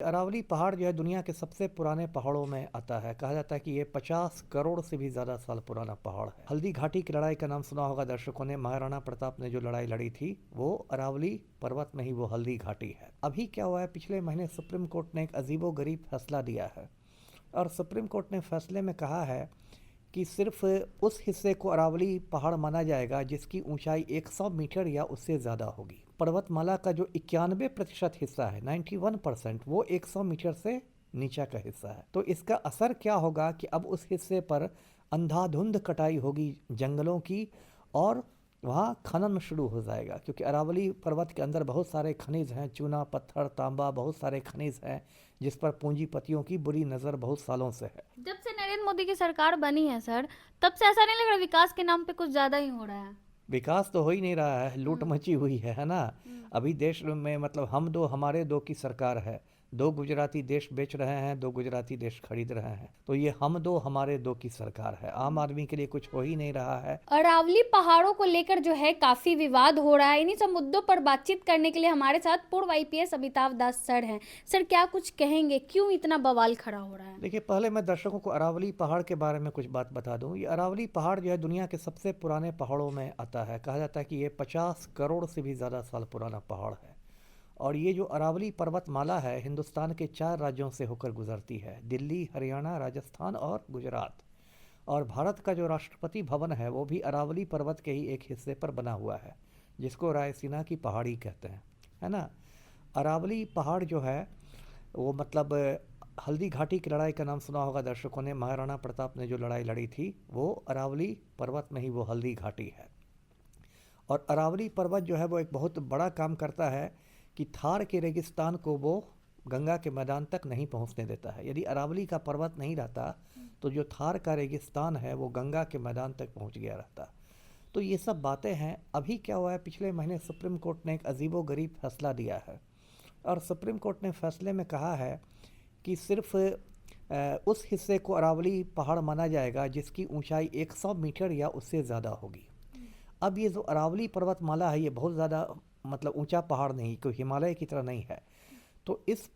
अरावली पहाड़ जो है दुनिया के सबसे पुराने पहाड़ों में आता है। कहा जाता है कि ये 50 करोड़ से भी ज़्यादा साल पुराना पहाड़ है। हल्दी घाटी की लड़ाई का नाम सुना होगा दर्शकों ने। महाराणा प्रताप ने जो लड़ाई लड़ी थी वो अरावली पर्वत में ही वो हल्दी घाटी है। अभी क्या हुआ है, पिछले महीने सुप्रीम कोर्ट ने एक अजीबोगरीब फैसला दिया है और सुप्रीम कोर्ट ने फैसले में कहा है कि सिर्फ उस हिस्से को अरावली पहाड़ माना जाएगा जिसकी ऊंचाई 100 मीटर या उससे ज़्यादा होगी। पर्वतमाला का जो 91% हिस्सा है, 91%, वो 100 मीटर से नीचा का हिस्सा है। तो इसका असर क्या होगा कि अब उस हिस्से पर अंधाधुंध कटाई होगी जंगलों की और वहाँ खनन शुरू हो जाएगा, क्योंकि अरावली पर्वत के अंदर बहुत सारे खनिज हैं, चूना पत्थर तांबा, बहुत सारे खनिज हैं जिस पर पूंजीपतियों की बुरी नज़र बहुत सालों से है। जब से नरेंद्र मोदी की सरकार बनी है सर, तब से ऐसा नहीं लग रहा विकास के नाम पे कुछ ज्यादा ही हो रहा है। विकास तो हो ही नहीं रहा है, लूट हम्म। मची हुई है ना। हम्म। अभी देश में मतलब हम दो हमारे दो की सरकार है। दो गुजराती देश बेच रहे हैं, दो गुजराती देश खरीद रहे हैं। तो ये हम दो हमारे दो की सरकार है। आम आदमी के लिए कुछ हो ही नहीं रहा है। अरावली पहाड़ों को लेकर जो है काफी विवाद हो रहा है। इन्हीं सब मुद्दों पर बातचीत करने के लिए हमारे साथ पूर्व आईपीएस अमिताभ दास सर हैं। सर, क्या कुछ कहेंगे, क्यों इतना बवाल खड़ा हो रहा है? देखिए, पहले मैं दर्शकों को अरावली पहाड़ के बारे में कुछ बात बता दूं। ये अरावली पहाड़ जो है दुनिया के सबसे पुराने पहाड़ों में आता है। कहा जाता है कि ये 50 करोड़ से भी ज़्यादा साल पुराना पहाड़ है। और ये जो अरावली पर्वतमाला है हिंदुस्तान के 4 राज्यों से होकर गुजरती है, दिल्ली, हरियाणा, राजस्थान और गुजरात। और भारत का जो राष्ट्रपति भवन है वो भी अरावली पर्वत के ही एक हिस्से पर बना हुआ है, जिसको रायसीना की पहाड़ी कहते हैं, है ना। अरावली पहाड़ जो है वो मतलब हल्दी घाटी की लड़ाई का नाम सुना होगा दर्शकों ने। महाराणा प्रताप ने जो लड़ाई लड़ी थी वो अरावली पर्वत में ही वो हल्दी घाटी है। और अरावली पर्वत जो है वो एक बहुत बड़ा काम करता है कि थार के रेगिस्तान को वो गंगा के मैदान तक नहीं पहुंचने देता है। यदि अरावली का पर्वत नहीं रहता तो जो थार का रेगिस्तान है वो गंगा के मैदान तक पहुंच गया रहता। तो ये सब बातें हैं। अभी क्या हुआ है, पिछले महीने सुप्रीम कोर्ट ने एक अजीबोगरीब फैसला दिया है और सुप्रीम कोर्ट ने फैसले में कहा है कि सिर्फ उस हिस्से को अरावली पहाड़ माना जाएगा जिसकी ऊंचाई 100 मीटर या उससे ज़्यादा होगी। अब ये जो अरावली पर्वतमाला है ये बहुत ज़्यादा मतलब ऊंचा पहाड़ नहीं, कोई हिमालय की तरह नहीं है। तो इस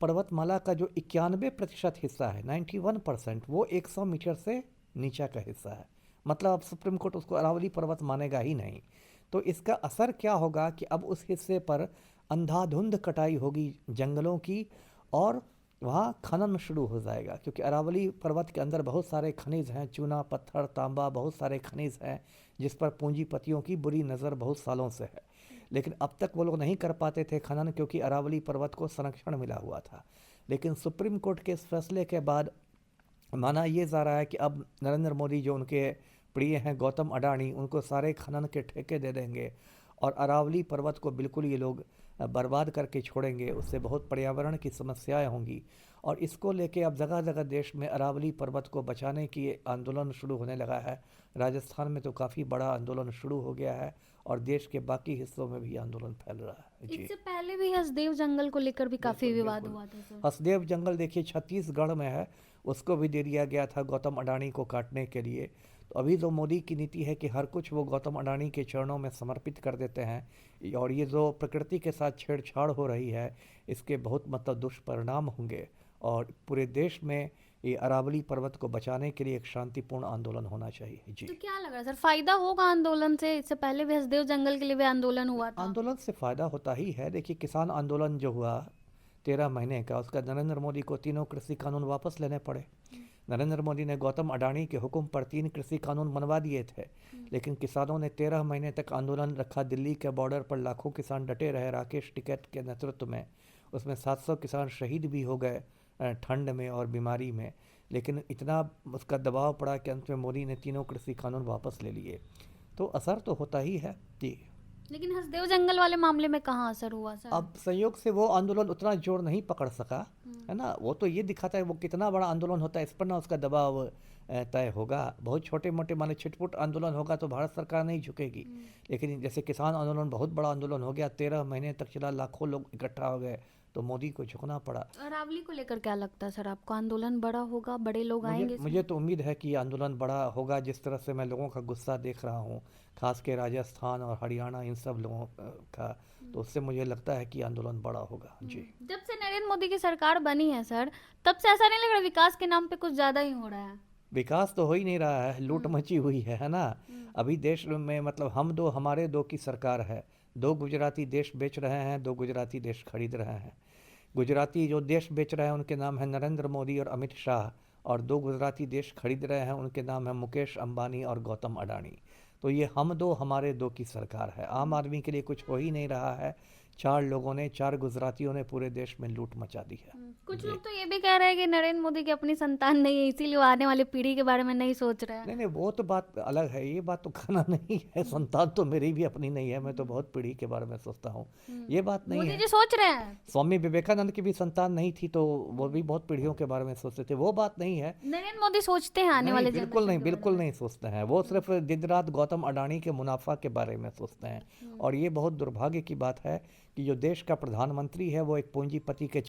पर्वतमाला का जो 91% हिस्सा है, 91%, वो 100 मीटर से नीचा का हिस्सा है। मतलब अब सुप्रीम कोर्ट उसको अरावली पर्वत मानेगा ही नहीं। तो इसका असर क्या होगा कि अब उस हिस्से पर अंधाधुंध कटाई होगी जंगलों की और वहाँ खनन शुरू हो जाएगा, क्योंकि अरावली पर्वत के अंदर बहुत सारे खनिज हैं, चूना पत्थर तांबा, बहुत सारे खनिज हैं जिस पर पूंजीपतियों की बुरी नज़र बहुत सालों से है। लेकिन अब तक वो लोग नहीं कर पाते थे खनन, क्योंकि अरावली पर्वत को संरक्षण मिला हुआ था। लेकिन सुप्रीम कोर्ट के इस फैसले के बाद माना ये जा रहा है कि अब नरेंद्र मोदी जो उनके प्रिय हैं गौतम अडानी, उनको सारे खनन के ठेके दे देंगे और अरावली पर्वत को बिल्कुल ये लोग बर्बाद करके छोड़ेंगे। उससे बहुत पर्यावरण की समस्याएं होंगी और इसको लेके अब जगह जगह देश में अरावली पर्वत को बचाने की आंदोलन शुरू होने लगा है। राजस्थान में तो काफ़ी बड़ा आंदोलन शुरू हो गया है और देश के बाकी हिस्सों में भी आंदोलन फैल रहा है जी। इससे पहले भी हसदेव जंगल को लेकर भी काफी बिल्कुल विवाद बिल्कुल। हुआ था सर। हसदेव जंगल देखिए छत्तीसगढ़ में है, उसको भी दे दिया गया था गौतम अडानी को काटने के लिए। तो अभी जो मोदी की नीति है कि हर कुछ वो गौतम अडानी के चरणों में समर्पित कर देते हैं और ये जो प्रकृति के साथ छेड़छाड़ हो रही है इसके बहुत मतलब दुष्परिणाम होंगे और पूरे देश में ये अरावली पर्वत को बचाने के लिए एक शांतिपूर्ण आंदोलन होना चाहिए जी। तो क्या लग रहा है सर, फायदा होगा आंदोलन से? इससे पहले भी हसदेव जंगल के लिए भी आंदोलन हुआ था। आंदोलन से फ़ायदा होता ही है। देखिए, किसान आंदोलन जो हुआ 13 महीने का, उसका नरेंद्र मोदी को तीनों कृषि कानून वापस लेने पड़े। नरेंद्र मोदी ने गौतम अडानी के हुक्म पर 3 कृषि कानून बनवा दिए थे, लेकिन किसानों ने 13 महीने तक आंदोलन रखा। दिल्ली के बॉर्डर पर लाखों किसान डटे रहे राकेश टिकैत के नेतृत्व में। उसमें 700 किसान शहीद भी हो गए ठंड में और बीमारी में। लेकिन इतना उसका दबाव पड़ा कि अंत में मोदी ने तीनों कृषि कानून वापस ले लिए। तो असर तो होता ही है जी। लेकिन हसदेव जंगल वाले मामले में कहाँ असर हुआ सर? अब संयोग से वो आंदोलन उतना जोर नहीं पकड़ सका, है हम्म। ना। वो तो ये दिखाता है वो कितना बड़ा आंदोलन होता है, इस पर ना उसका दबाव तय होगा। बहुत छोटे मोटे माने छिटपुट आंदोलन होगा तो भारत सरकार नहीं झुकेगी। लेकिन जैसे किसान आंदोलन बहुत बड़ा आंदोलन हो गया, 13 महीने तक चला, लाखों लोग इकट्ठा हो गए तो मोदी को झुकना पड़ा। अरावली को लेकर क्या लगता है सर आपको, आंदोलन बड़ा होगा, बड़े लोग मुझे आएंगे इसमें? मुझे तो उम्मीद है कि ये आंदोलन बड़ा होगा। जिस तरह से मैं लोगों का गुस्सा देख रहा हूँ, खास के राजस्थान और हरियाणा इन सब लोगों का, तो उससे मुझे लगता है कि आंदोलन बड़ा होगा जी। जब से नरेंद्र मोदी की सरकार बनी है सर, तब से ऐसा नहीं लग रहा विकास के नाम पे कुछ ज्यादा ही हो रहा है? विकास तो हो ही नहीं रहा है, लूट मची हुई है ना। अभी देश में मतलब हम दो हमारे दो की सरकार है। दो गुजराती देश बेच रहे हैं, दो गुजराती देश खरीद रहे हैं। गुजराती जो देश बेच रहे हैं उनके नाम है नरेंद्र मोदी और अमित शाह, और दो गुजराती देश खरीद रहे हैं उनके नाम है मुकेश अंबानी और गौतम अडानी। तो ये हम दो हमारे दो की सरकार है। आम आदमी के लिए कुछ हो ही नहीं रहा है। चार लोगों ने, चार गुजरातियों ने पूरे देश में लूट मचा दी है। कुछ लोग तो ये भी कह रहे हैं कि नरेंद्र मोदी की अपनी संतान नहीं है, इसीलिए वो आने वाली पीढ़ी के बारे में नहीं सोच रहे हैं। नहीं नहीं, वो तो बात अलग है, ये बात तो कहना नहीं है। संतान तो मेरी भी अपनी नहीं है, मैं तो बहुत पीढ़ी के बारे में सोचता हूँ, ये बात नहीं मोदी है। जी सोच रहे हैं। स्वामी विवेकानंद की भी संतान नहीं थी, तो वो भी बहुत पीढ़ियों के बारे में सोचते थे, वो बात नहीं है। नरेंद्र मोदी सोचते हैं आने नहीं, वाले बिल्कुल नहीं, जनरेशन के बिल्कुल नहीं सोचते हैं। वो सिर्फ दिन रात गौतम अडानी के मुनाफा के बारे में सोचते हैं। और ये बहुत दुर्भाग्य की बात है कि जो देश का प्रधानमंत्री है वो एक पूंजीपति के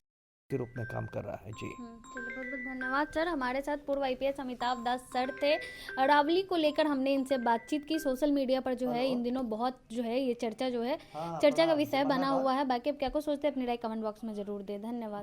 रूप में काम कर रहा है जी। चलिए, बहुत बहुत धन्यवाद सर। हमारे साथ पूर्व आईपीएस अमिताभ दास सर थे। अरावली को लेकर हमने इनसे बातचीत की। सोशल मीडिया पर जो है इन दिनों बहुत जो है ये चर्चा जो है चर्चा का विषय बना हुआ है। बाकी आप क्या को सोचते हैं अपनी राय कमेंट बॉक्स में जरूर दें। धन्यवाद।